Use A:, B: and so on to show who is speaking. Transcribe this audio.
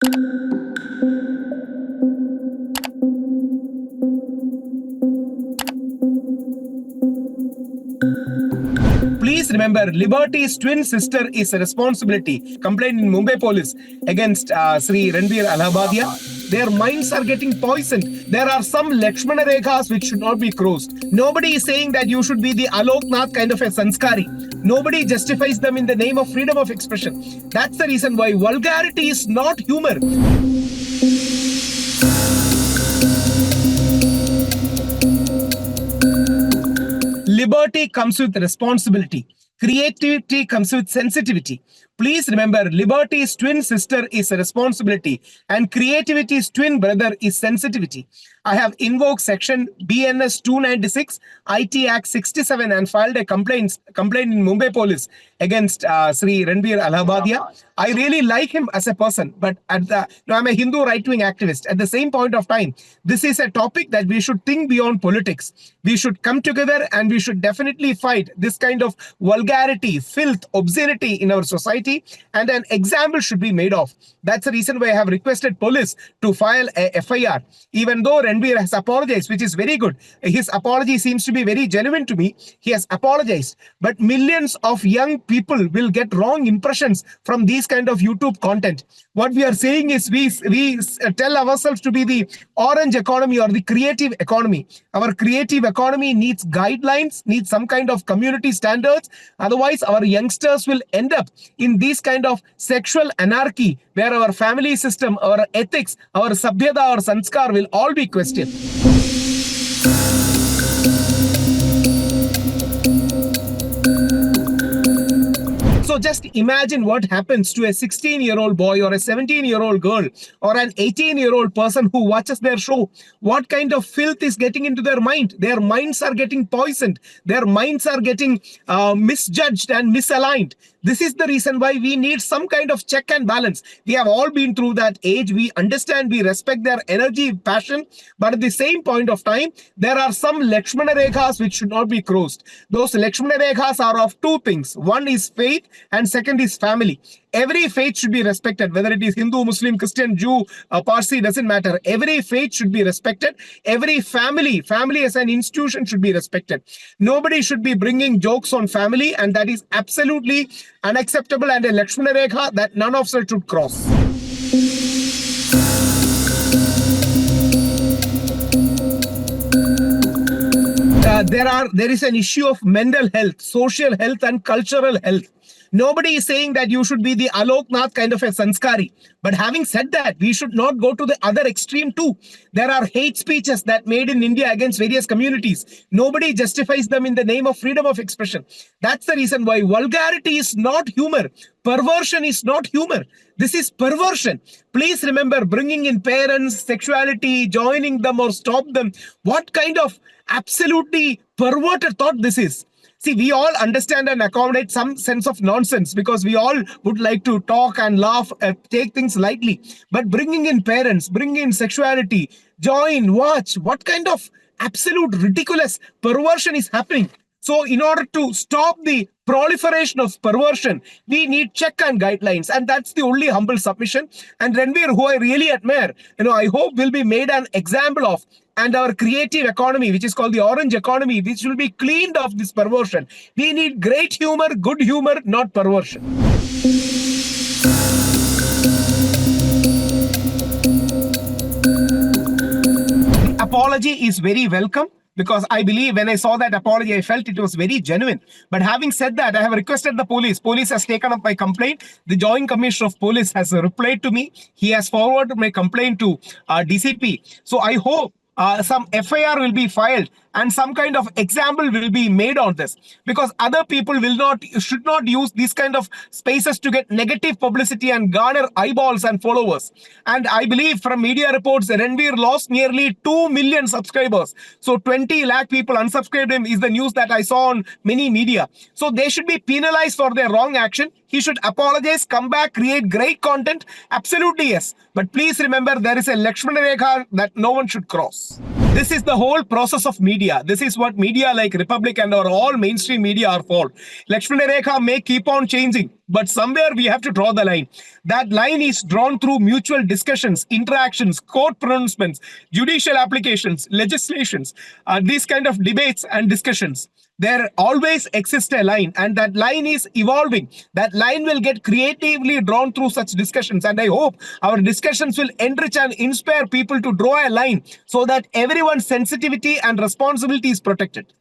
A: Please remember, liberty's twin sister is a responsibility. Complaint in Mumbai police against Sri Ranveer Allahbadia. Their minds are getting poisoned. There are some Lakshmana Rekhas which should not be crossed. Nobody is saying that you should be the Alok Nath kind of a sanskari. Nobody justifies them in the name of freedom of expression. That's the reason why vulgarity is not humor. Liberty comes with responsibility. Creativity comes with sensitivity. Please remember, liberty's twin sister is a responsibility and creativity's twin brother is sensitivity. I have invoked section BNS 296, IT Act 67 and filed a complaint in Mumbai police against Sri Ranveer Allahbadia. I really like him as a person, but I'm a Hindu right-wing activist. At the same point of time, this is a topic that we should think beyond politics. We should come together and we should definitely fight this kind of vulgarity, filth, obscenity in our society, and an example should be made of. That's the reason why I have requested police to file a FIR. Even though Ranveer has apologized, which is very good. His apology seems to be very genuine to me. He has apologized. But millions of young people will get wrong impressions from these kind of YouTube content. What we are saying is we tell ourselves to be the orange economy or the creative economy. Our creative economy needs guidelines, needs some kind of community standards. Otherwise, our youngsters will end up in this kind of sexual anarchy where our family system, our ethics, our sabhyata, our sanskar will all be questioned. So just imagine what happens to a 16-year-old boy or a 17-year-old girl or an 18-year-old person who watches their show. What kind of filth is getting into their mind? Their minds are getting poisoned. Their minds are getting misjudged and misaligned. This is the reason why we need some kind of check and balance. We have all been through that age. We understand, we respect their energy, passion. But at the same point of time, there are some Lakshmana Rekhas which should not be crossed. Those Lakshmana Rekhas are of two things. One is faith and second is family. Every faith should be respected, whether it is Hindu, Muslim, Christian, Jew, Parsi, doesn't matter. Every faith should be respected. Every family as an institution should be respected. Nobody should be bringing jokes on family, and that is absolutely unacceptable and a Lakshmana Rekha that none of us should cross. There is an issue of mental health, social health and cultural health. Nobody is saying that you should be the Alok Nath kind of a sanskari. But having said that, we should not go to the other extreme too. There are hate speeches that made in India against various communities. Nobody justifies them in the name of freedom of expression. That's the reason why vulgarity is not humor. Perversion is not humor. This is perversion. Please remember, bringing in parents, sexuality, joining them or stop them. What kind of absolutely perverted thought this is? See, we all understand and accommodate some sense of nonsense because we all would like to talk and laugh, take things lightly. But bringing in parents, bringing in sexuality, join, watch, what kind of absolute ridiculous perversion is happening? So in order to stop the proliferation of perversion, we need check and guidelines. And that's the only humble submission. And Ranveer, who I really admire, I hope will be made an example of. And our creative economy, which is called the orange economy, which will be cleaned of this perversion. We need great humor, good humor, not perversion. The apology is very welcome. Because I believe when I saw that apology, I felt it was very genuine. But having said that, I have requested the police. Police has taken up my complaint. The Joint Commissioner of Police has replied to me. He has forwarded my complaint to DCP. So I hope some FIR will be filed and some kind of example will be made on this, because other people should not use these kind of spaces to get negative publicity and garner eyeballs and followers. And I believe from media reports, Ranveer lost nearly 2 million subscribers. So 20 lakh people unsubscribed him is the news that I saw on many media. So they should be penalized for their wrong action. He should apologize, come back, create great content. Absolutely, yes. But please remember, there is a Lakshmana Rekha that no one should cross. This is the whole process of media. This is what media like Republic and all mainstream media are for. Lakshmana Rekha may keep on changing, But somewhere we have to draw the line. That line is drawn through mutual discussions, interactions, court pronouncements, judicial applications, legislations, these kind of debates and discussions. There always exists a line, and that line is evolving. That line will get creatively drawn through such discussions, and I hope our discussions will enrich and inspire people to draw a line so that everyone's sensitivity and responsibility is protected.